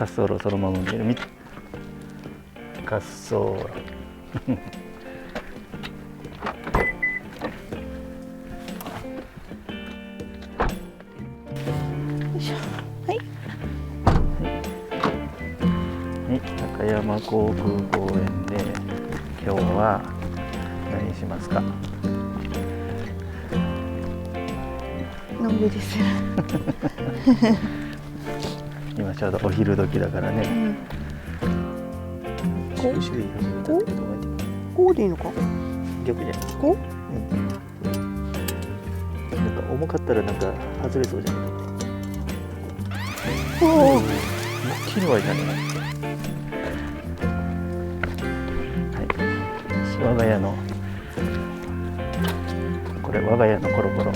滑走路そのまま見る。見て、滑走路はい、はい、高山航空公園で今日は何しますか？のんびりする。今ちょうどお昼時だからね。こう種類始めたんだけど、こうでいいのか？逆じゃない？こなんか重かったらなんか外れそうじゃない？う？おお。一気にはいかない。はい。我が家のこれ我が家のコロコロ。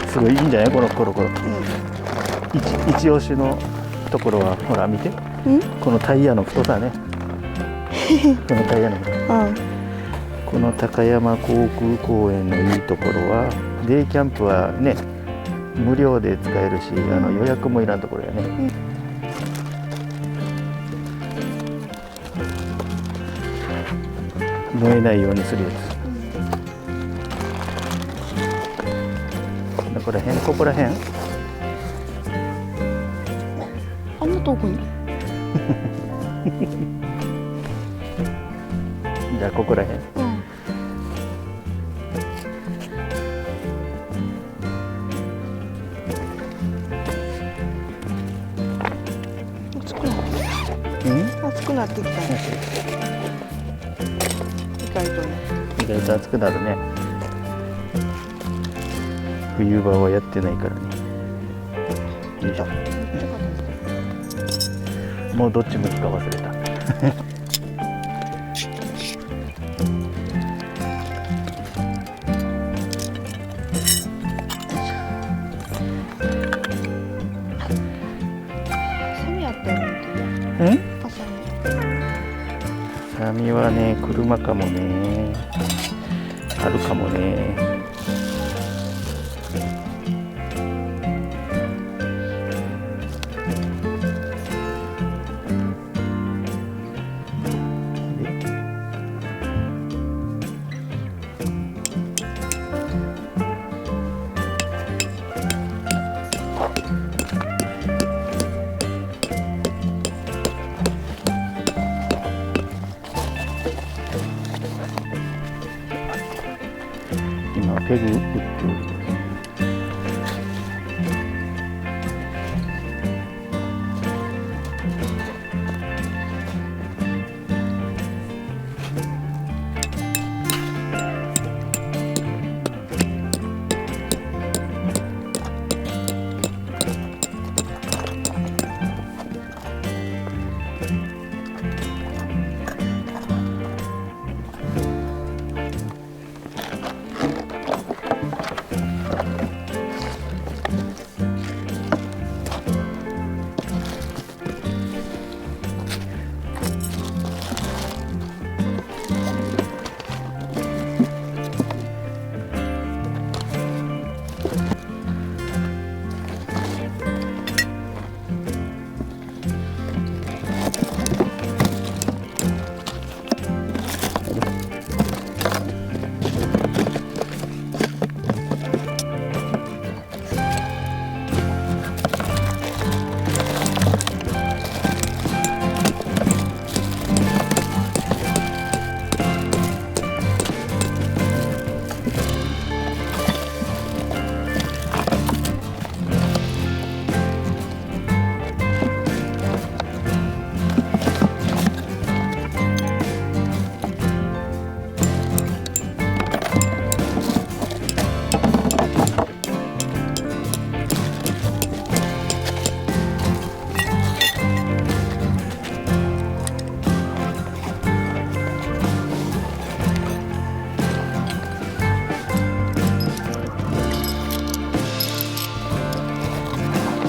すごいいいんじゃないこのコロコロ。一押しのところはほら見て。このタイヤの太さね。このタイヤの太さ。この高山航空公園のいいところはデイキャンプはね無料で使えるし、予約もいらんところやね。燃えないようにするやつ。ここら辺あんな遠くに。じゃあここら辺。暑くなってきたね。意外とね。意外と暑くなるね。冬場はやってないからね。よいしょ。もうどっち向きか忘れた。サミやったよね。サミはね、車かもね。あるかもね。今ペグ打っております。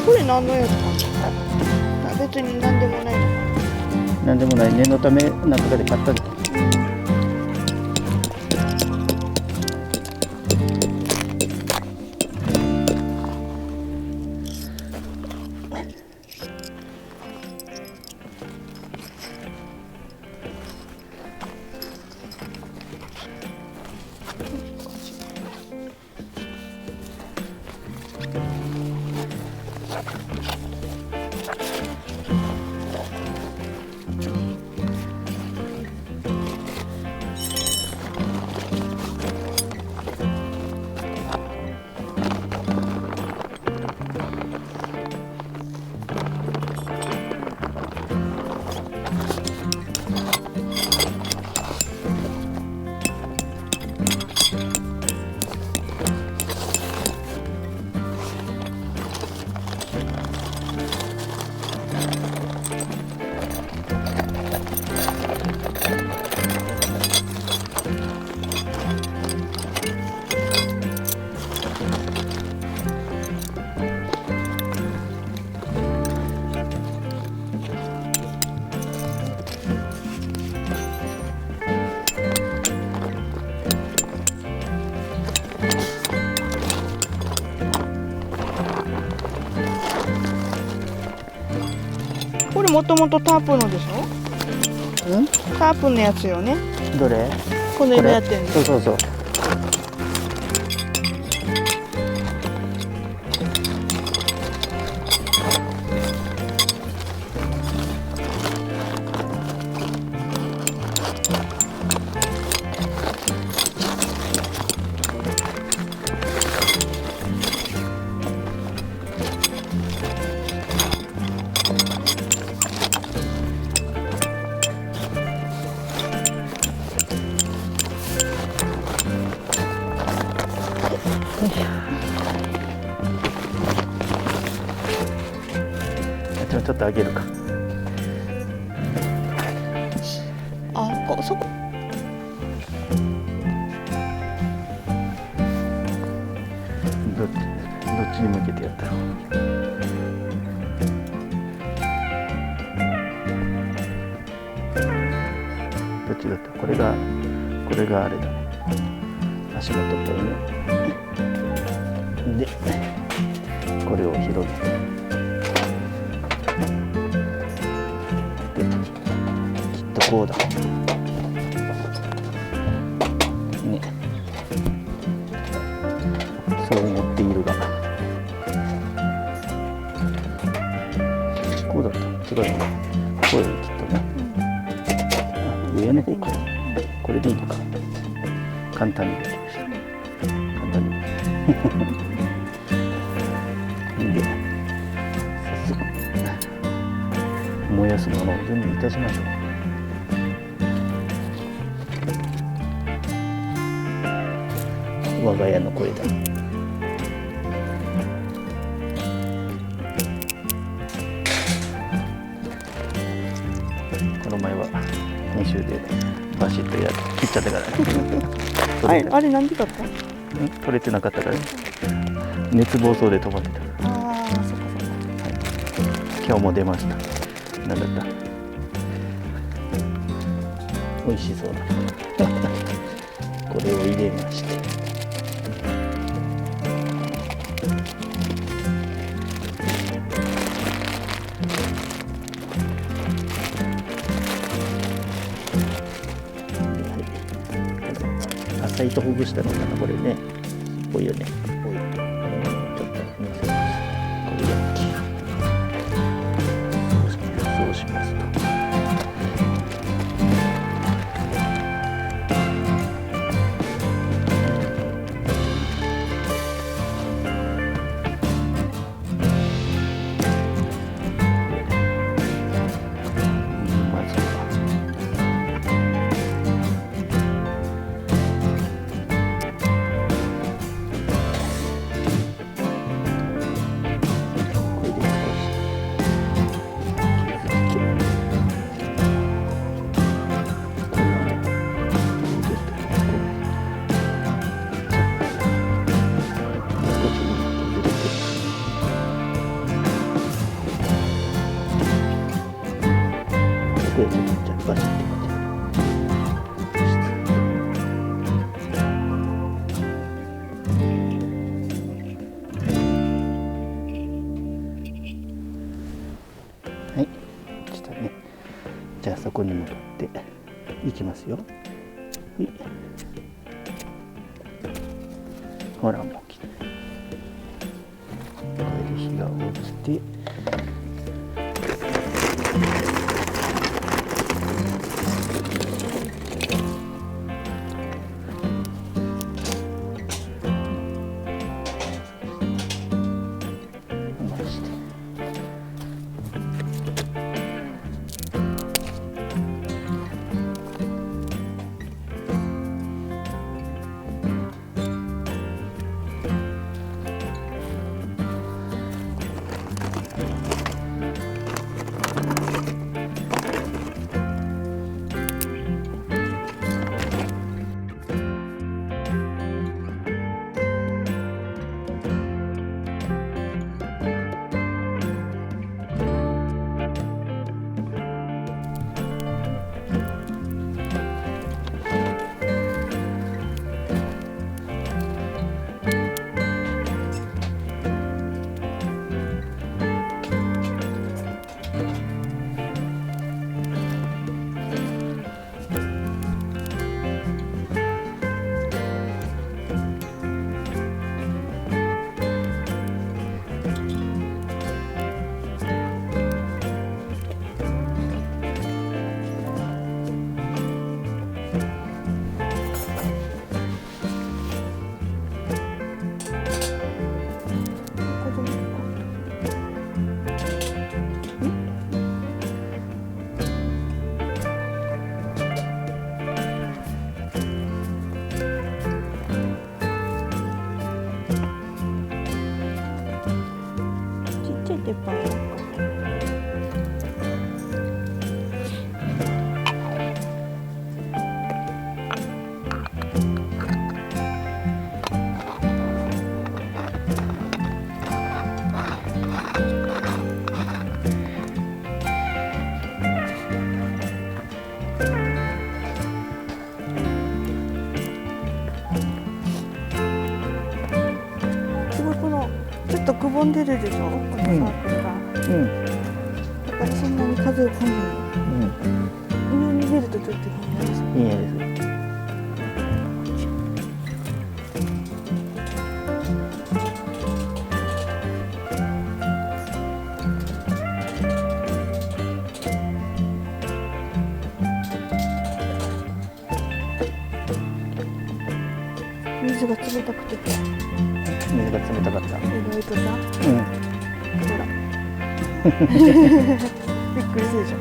これ何のやつかな。別に何でもないのか。なんでもない。念のためなんとかで買ったで。もともとタープのでしょ。んタープのやつよね。どれこの今やってるの。そうそうそう。ちょっと上げるか。あ、そこ。どっちに向けてやったろう。どっちだった？これがあれだね。足元っぽいね。で、これを広げて。こうだね。そう思っているが、こうだった。違うね。こうだよきっとね。上の方か。これでいいのか。簡単にできました。簡単に。で、早速燃やすものを準備いたしましょう。我が家の声だ。この前は編集でバシッと切っちゃったからね。あれなんでだった？取れてなかったから、熱暴走で止まってた。ああ、そっかそっか。今日も出ました。何だった？美味しそうだ。これを入れまして。浅いとほぐしたのかな、これね。ぽいよね。ちょっと見せます。これやっけ。そうしますと。これちょっとじゃあバシッてはい、したね。じゃあそこに戻っていきますよ。はい、ほらもう来て、これで火が落ちて。鉄板やろうか。すごいこのちょっとくぼんでるでしょ、このサークルが。だからそんなに風を感じない。上に出るとちょっとひんやりする。いいです。水が冷たくて、水が冷たかった。意外とさ、ほらびっくりするじゃん。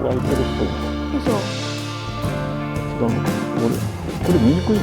開いてるっぽい。嘘。違うのかな。これ見にくいの。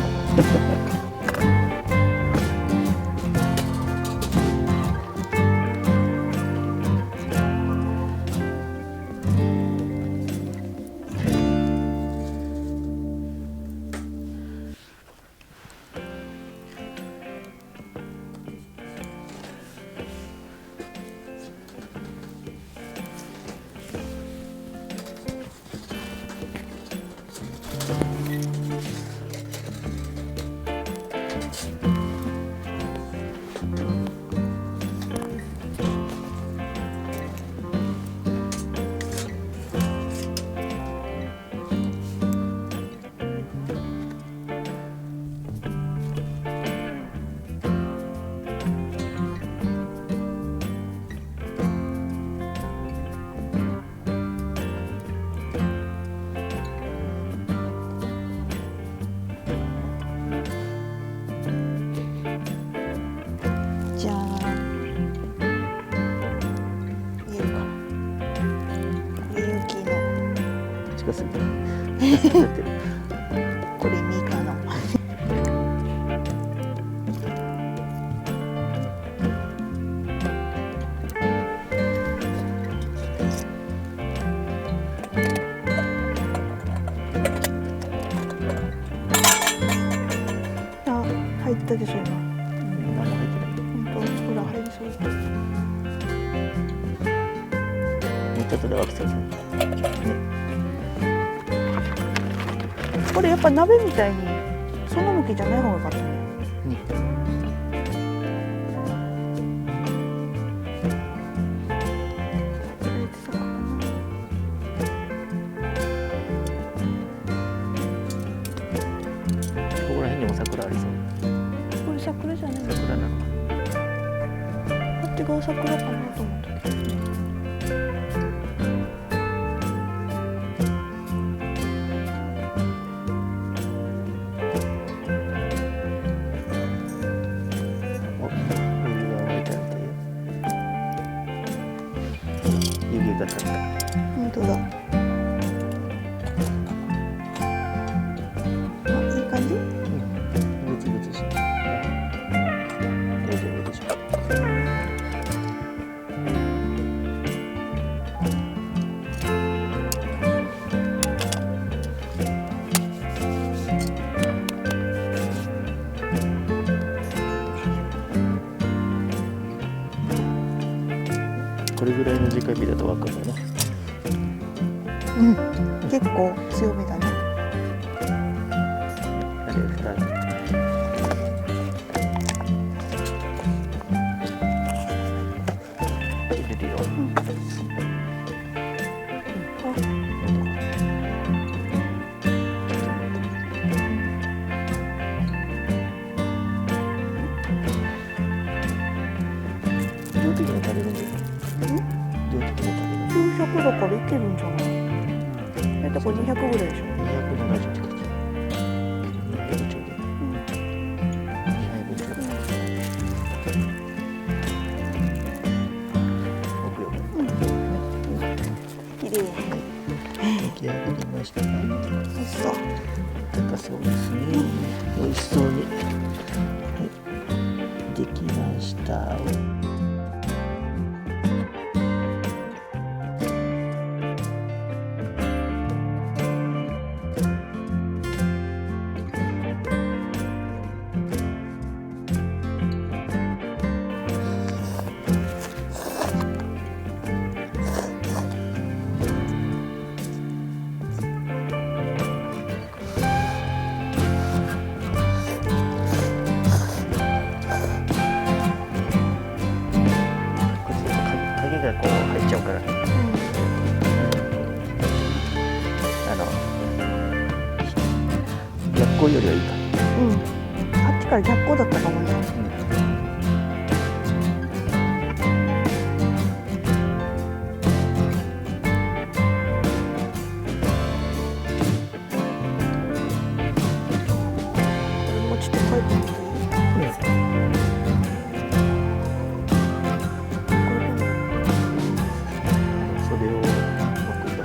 じゃあ見えるかな。これ勇気の、近すぎる。これミカの。あ、入ったでしょ今。何も入ってない。ほら入りそうだ。もうちょっとで沸きそうですね。これやっぱ鍋みたいにその向きじゃない方がよかったね。ここら辺にも桜ありそう。これ桜じゃないの？桜なのか。こっちが桜かなと思ったけど。当だ。あ、いい感じ。グツグツして大丈夫でしょ。これぐらいの直火だと分かるね。うん、結構強めだね。あれ2つ。入れるよ。量的に食べるんだよ。量的に食べる。900だからいけるんじゃない？だってこれ200ぐらいでしょ。270って感じ。200ちょうどいい。2杯分ちょうどいい。置くよ。きれい。出来上がりました。美味しそう。高そうですね。美味しそうに。はい。できました。影がこう入っちゃうから、逆光よりはいいか。うん。あっちから逆光だったかもね。もうちょっと書いてみていい？それを巻くんだ。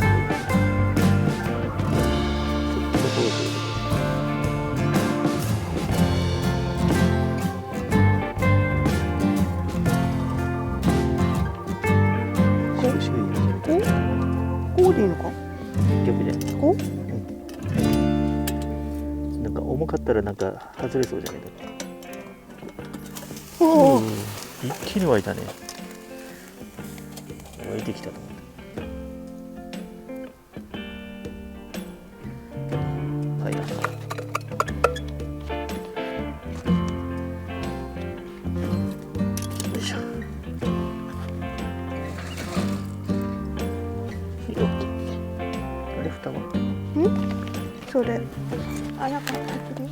こうでいいのか？逆で。こう？なんか重かったらなんか外れそうじゃないか。おお。一気に湧いたね。湧いてきたと思う。はい。よいしょ。オッケー。あれ蓋は？それ。あ、なんか入ってるよ。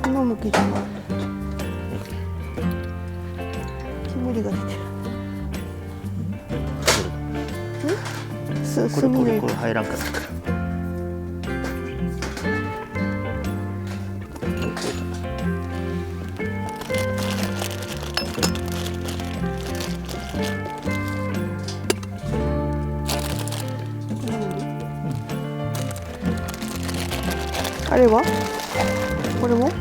この向きじゃない。煙が出てる。これ入らんかったから。あれは？これも？こ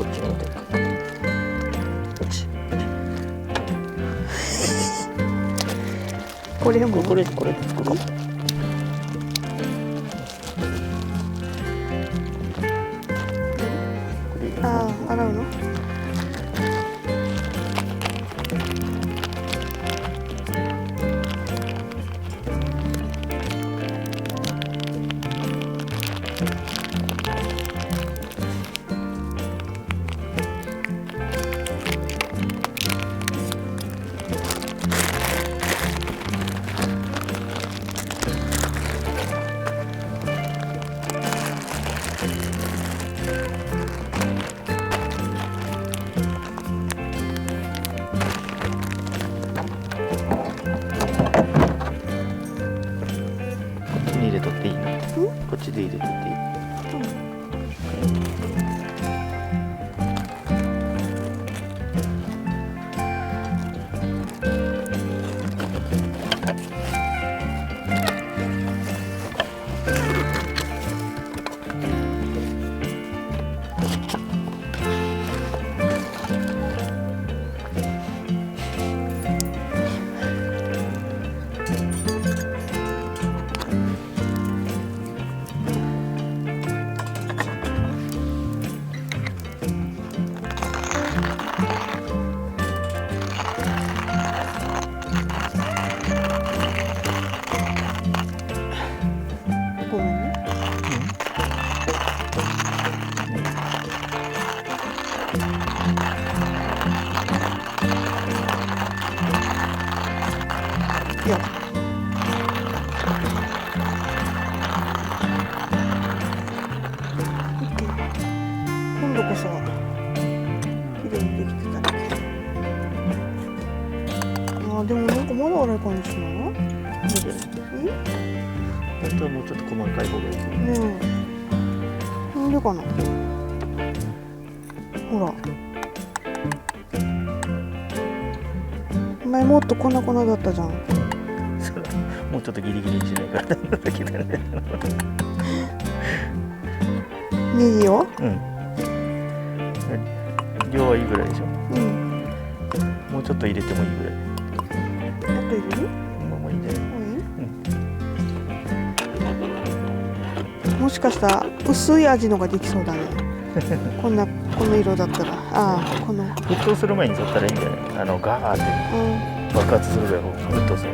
っちの手か。こっち。これも？これつくかも。ああ、洗うの？こっちで入れとっていい？あ、でもなんかまだ荒い感じしない？本当はもうちょっと細かい方がいい。ねえ。なんでかな。ほら。前もっと粉々だったじゃん。そう、もうちょっとギリギリにしないからなんだけどね。ネギを？うん。量はいいぐらいでしょ。うん。もうちょっと入れてもいいぐらい。あと入れる？まあもういいんじゃない。もういい？もしかしたら薄い味のができそうだね。この色だったら。ああ、この。沸騰する前に取ったらいいんじゃない。ガーって爆発するぐらい沸騰する。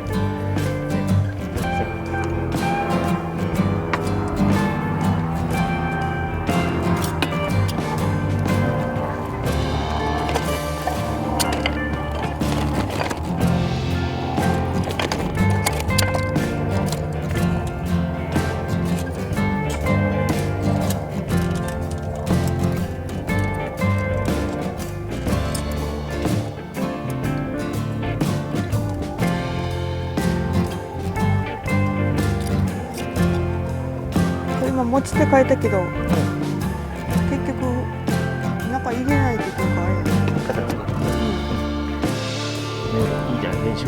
今持ち手変えたけど、結局中入れないといけないからあれ。形が。いいじゃん、練習。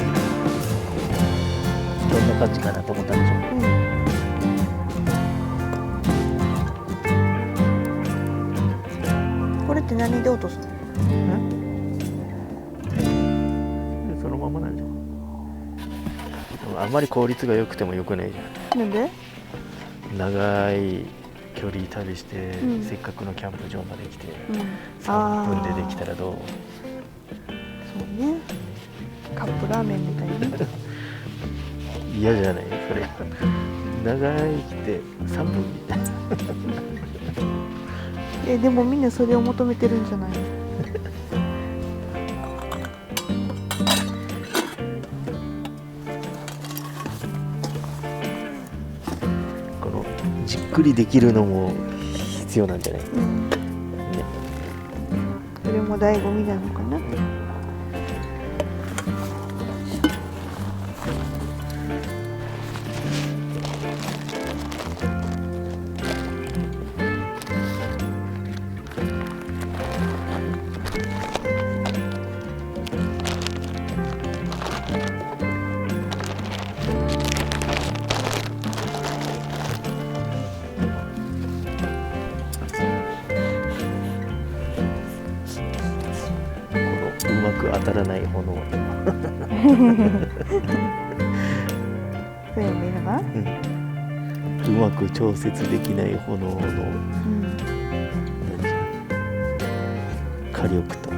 どんな感じかなと思ったんでしょ。これって何で落とすの？そのままなんじゃん。あんまり効率が良くても良くないじゃん。なんで？長い距離旅して、せっかくのキャンプ場まで来て、3分でできたらどう？そうね。カップラーメンみたいに。嫌じゃないそれ。長いって3分みたいな。でもみんなそれを求めてるんじゃない？このじっくりできるのも必要なんじゃない？ね。それも醍醐味なのかな。うまく当たらない炎。そういうの見るな。うまく調節できない炎の、火力と。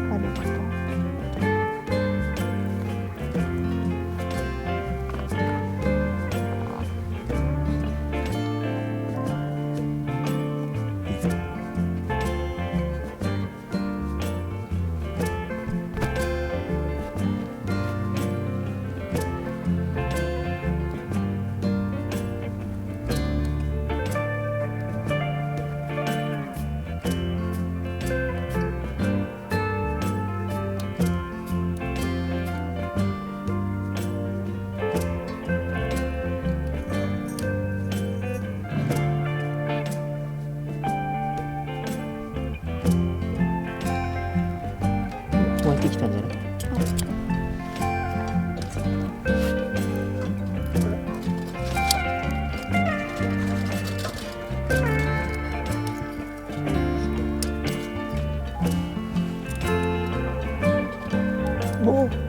湧いてきたんじゃない？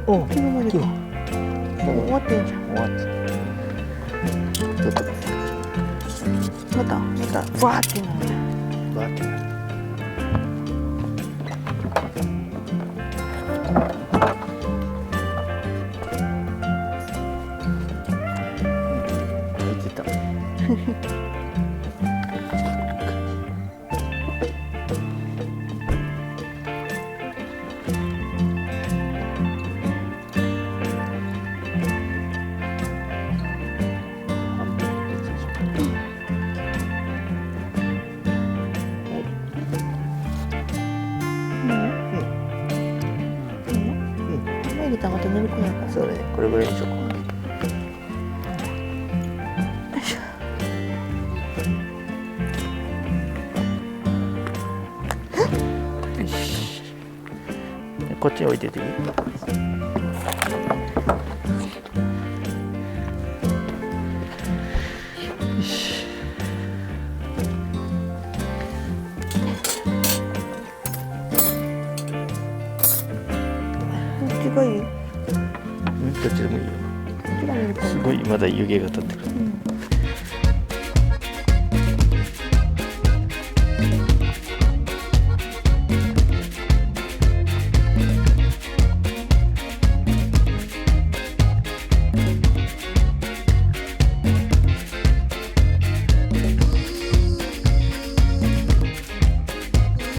お、昨日までか。もう終わってんじゃん。終わって。ちょっとまたわーってなる。バーって。入ってた。入れげたらまた眠くなるから。そうね、これぐらいにしようか。よし。こっちに置いてていい？よし。どっちがいい？どっちでもいいよ。こっちがいいかな。すごいまだ湯気が立ってる。うん。